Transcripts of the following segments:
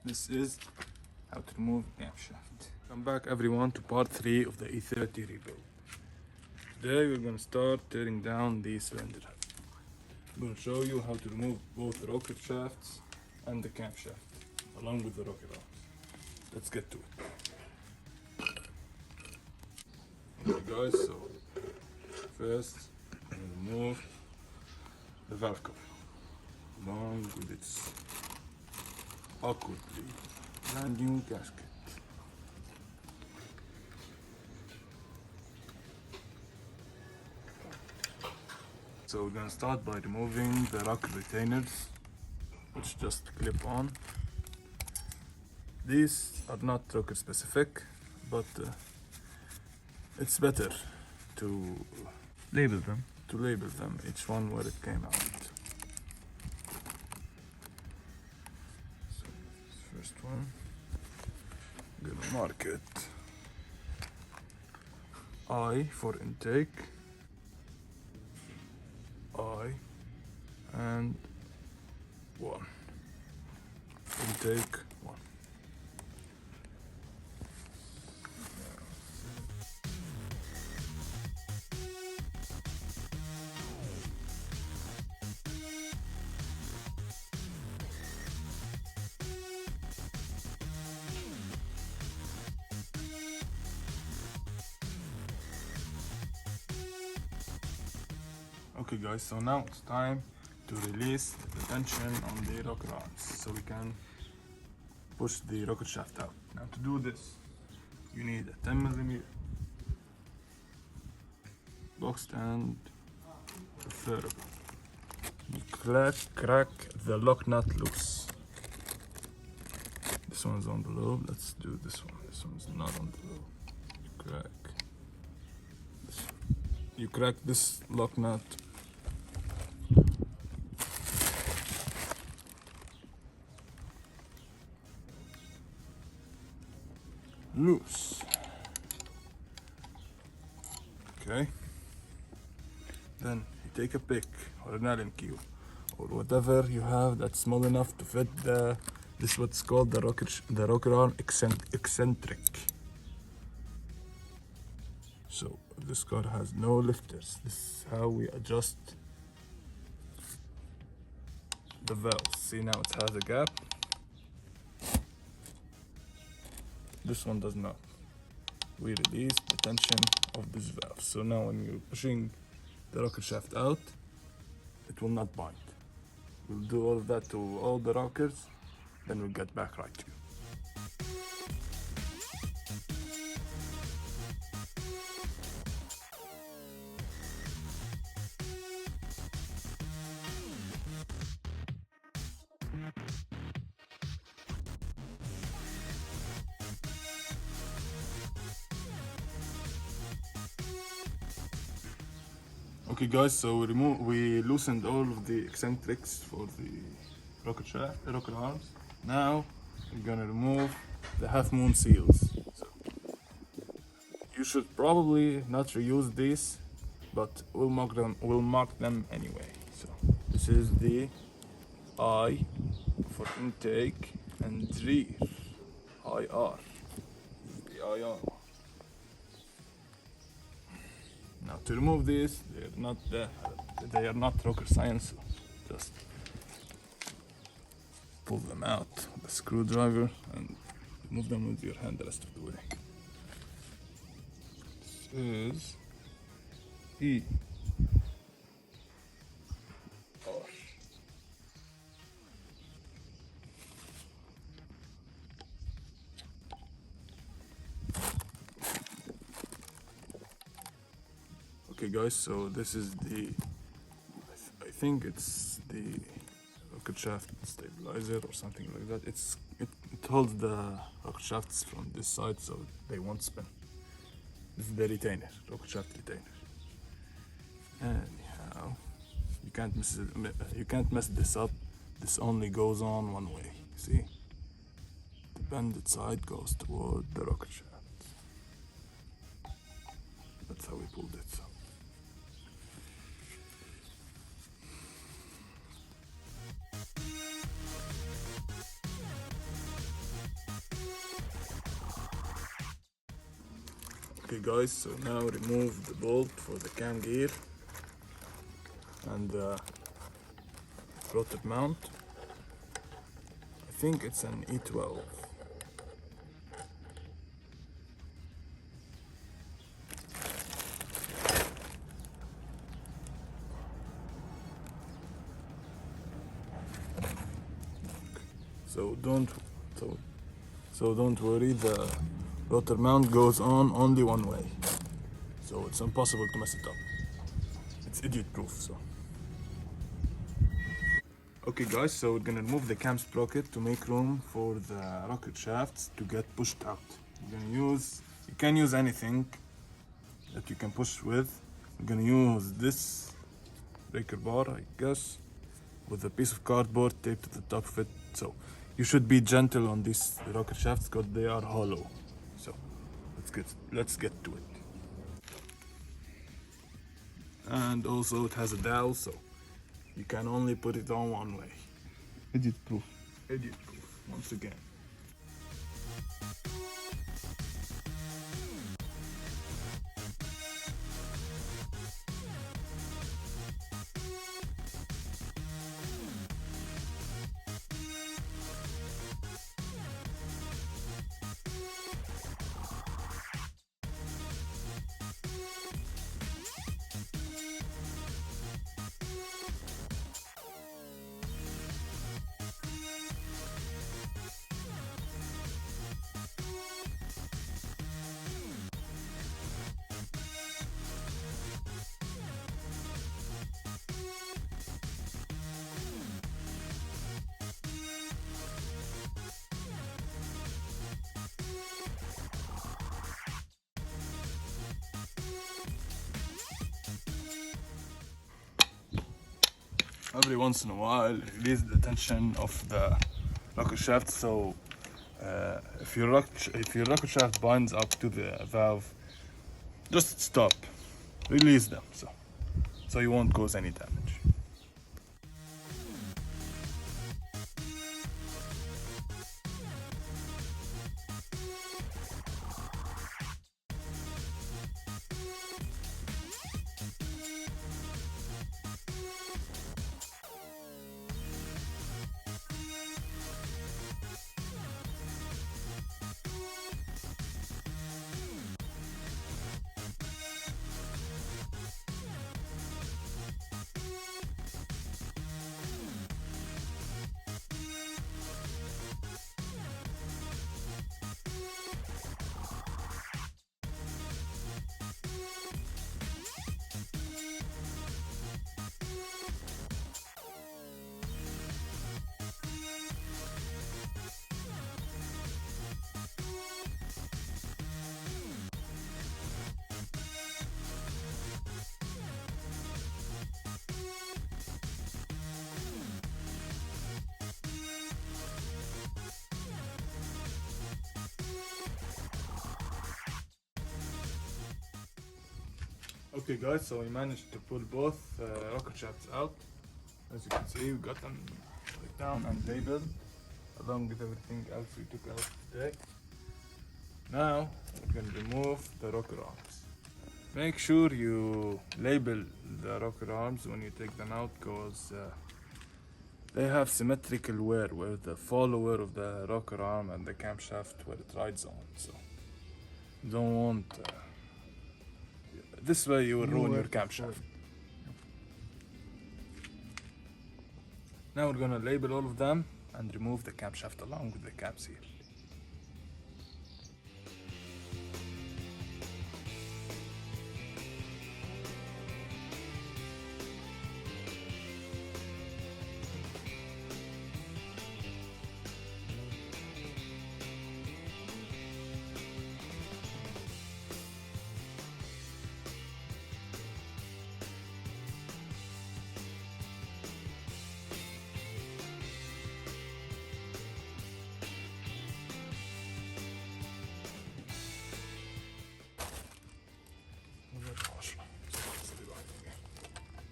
This is how to remove camshaft. Come back everyone to part 3 of the E30 rebuild. Today we're going to start tearing down the cylinder head. I'm going to show you how to remove both the rocket shafts and the camshaft, along with the rocket arms. Let's get to it. Okay guys, so first I'm going to remove the valve cover, along with its awkwardly brand new gasket. So we're gonna start by removing the rocket retainers, which just clip on. These are not rocket specific, but it's better to label them. label them, each one where it came out. So first one, I'm gonna mark it I for intake, I, and 1. Intake 1. Okay guys, so now it's time to release the tension on the rocket arms so we can push the rocket shaft out. Now to do this, you need a 10mm box stand preferable. You crack the lock nut loose. This one's on the lobe. Let's do this one. This one's not on the lobe. You crack this lock nut. Loose. Okay. Then you take a pick or an Allen key or whatever you have that's small enough to fit this is what's called the rocket arm eccentric. So this car has no lifters. This is how we adjust the valves. See, now it has a gap. This one does not. We release the tension of this valve. So now when you're pushing the rocket shaft out, it will not bind. We'll do all of that to all the rockers, then we'll get back right to you. Okay guys, so we loosened all of the eccentrics for the rocket arms. Now we're gonna remove the half moon seals. So you should probably not reuse these, but we'll mark them anyway. So this is the I for intake and rear, IR, the IR. Now to remove these, they are not rocket science. So just pull them out with a screwdriver and move them with your hand the rest of the way. This is E. R. Okay guys, so this is I think it's the rocket shaft stabilizer or something like that. It holds the rocket shafts from this side so they won't spin. This is the retainer, rocket shaft retainer. Anyhow, you can't mess this up. This only goes on one way. See, the bended side goes toward the rocket shaft. That's how we pulled it. So. Okay guys, so now remove the bolt for the cam gear and the rotor mount. I think it's an E12. So don't worry, the rotor mount goes on only one way, so it's impossible to mess it up. It's idiot proof. So okay guys, so we're gonna remove the cam sprocket to make room for the rocket shafts to get pushed out. You can use anything that you can push with. We're gonna use this breaker bar, I guess, with a piece of cardboard taped to the top of it. So you should be gentle on these rocket shafts because they are hollow. So let's get to it. And also it has a dowel, so you can only put it on one way. Idiot proof. Idiot proof, once again. Every once in a while, release the tension of the rocket shaft. So if your rocket shaft binds up to the valve, just stop, release them, so you won't cause any damage. Okay guys, so we managed to pull both rocket shafts out. As you can see, we got them like down and labeled along with everything else we took out today. Now we're going to remove the rocker arms. Make sure you label the rocker arms when you take them out, because they have symmetrical wear where the follower of the rocker arm and the camshaft where it rides on. So you don't want this way you will ruin your camshaft. Now we're gonna label all of them and remove the camshaft along with the cam seal.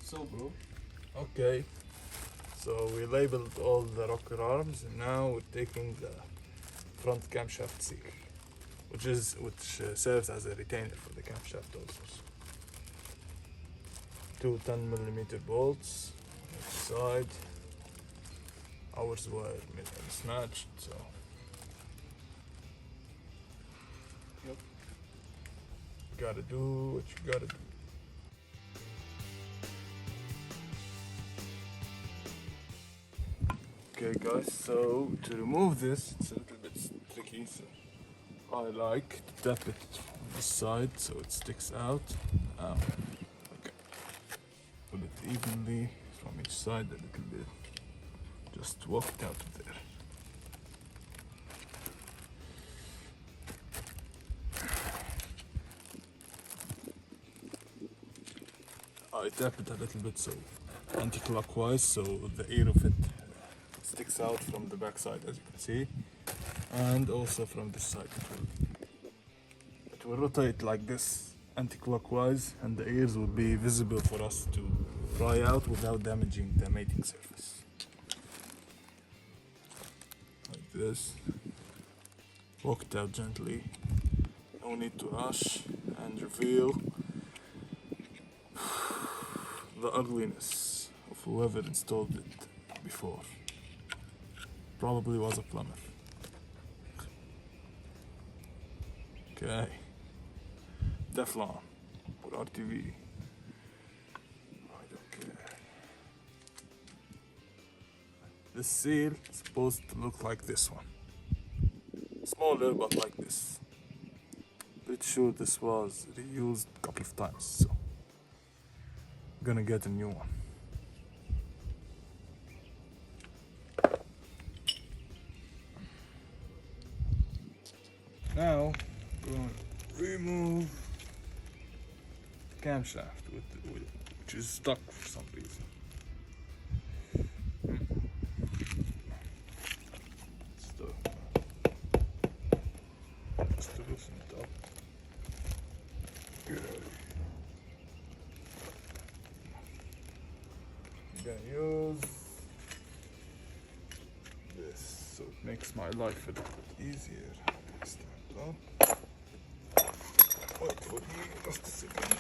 So bro, okay, so we labeled all the rocker arms and now we're taking the front camshaft seal. which serves as a retainer for the camshaft also. Two 10mm bolts on each side. Ours were mismatched, so yep. You gotta do what you gotta do. Okay guys, so to remove this, it's a little bit tricky, so I like to tap it from this side so it sticks out. Okay. Put it evenly from each side a little bit. Just walk it out of there. I tap it a little bit so anti-clockwise so the ear of it sticks out from the back side, as you can see, and also from this side it will rotate like this anti-clockwise, and the ears will be visible for us to pry out without damaging the mating surface. Like this. Walk it out gently. No need to rush and reveal the ugliness of whoever installed it before. Probably was a plumber. Okay. Teflon or RTV. I don't care. This seal is supposed to look like this one. Smaller but like this. Pretty sure this was reused a couple of times, so I'm gonna get a new one. Now, I'm going to remove the camshaft which is stuck for some reason. Just to loosen it up. Good. I'm gonna use this so it makes my life a little bit easier. Stand up. Wait for me just a second.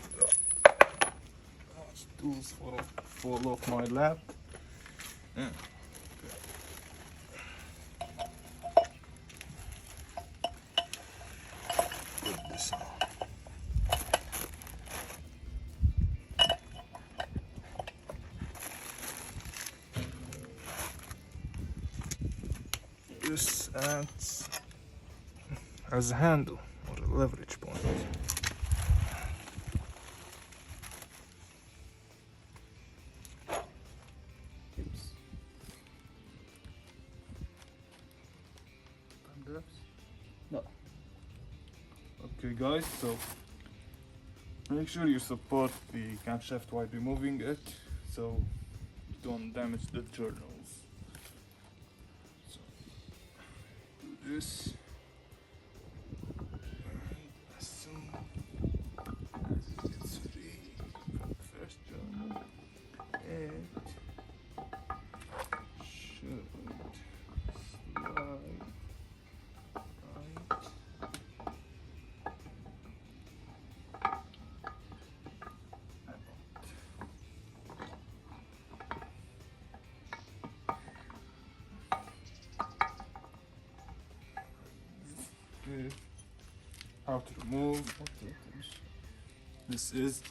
Tools fall off my lap. Yeah. Put this on. This acts as a handle or a leverage point. No. Okay guys, so make sure you support the camshaft while removing it so you don't damage the journals. So do this. As soon as it gets free from the first journal, it should slide right. How to remove. This is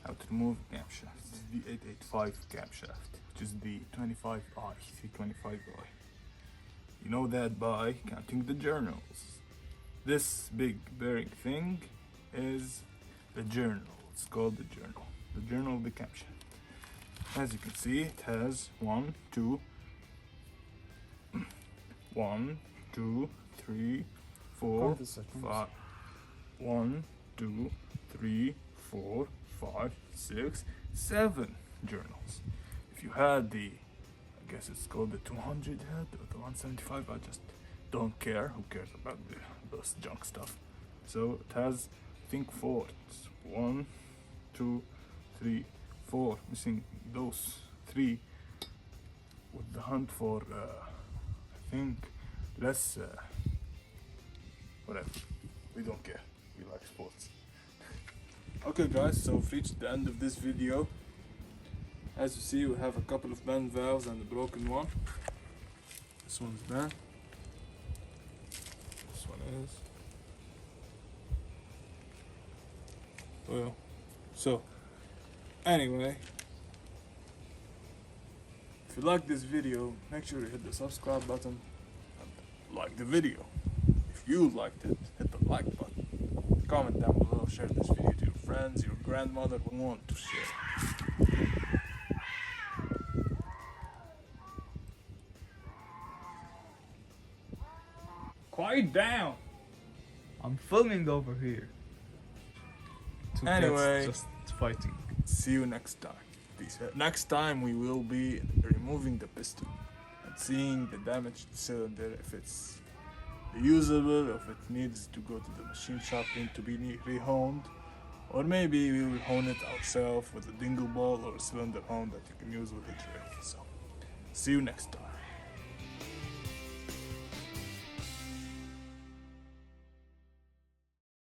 how to remove camshaft. This is the 885 camshaft, which is the 25i, 325i. You know that by counting the journals. This big bearing thing is the journal. It's called the journal. The journal of the camshaft. As you can see, it has 1, 2, 3, 4, 5. 1, 2, 3, 4, 5, 6, 7 journals. If you had the, I guess it's called the 200 head or the 175, I just don't care. Who cares about those junk stuff? So it has, I think, 4. It's 1, 2, 3, 4. Missing those 3 with the hunt for, I think, less, whatever. we don't care. We like sports. Okay guys, so we've reached the end of this video. As you see, we have a couple of bent valves and a broken one. This one's bent. This one is. Well, so anyway, if you like this video, make sure you hit the subscribe button and like the video. If you liked it, hit the like button. Comment down below, share this video to your friends, your grandmother will want to share. Quiet down! I'm filming over here. Two cats Anyway, just fighting. see you next time. Peace out. Next time we will be removing the piston and seeing the damaged cylinder, if it's reusable, if it needs to go to the machine shop to be rehoned, or maybe we will hone it ourselves with a dingle ball or a cylinder hone that you can use with a drill. So, see you next time.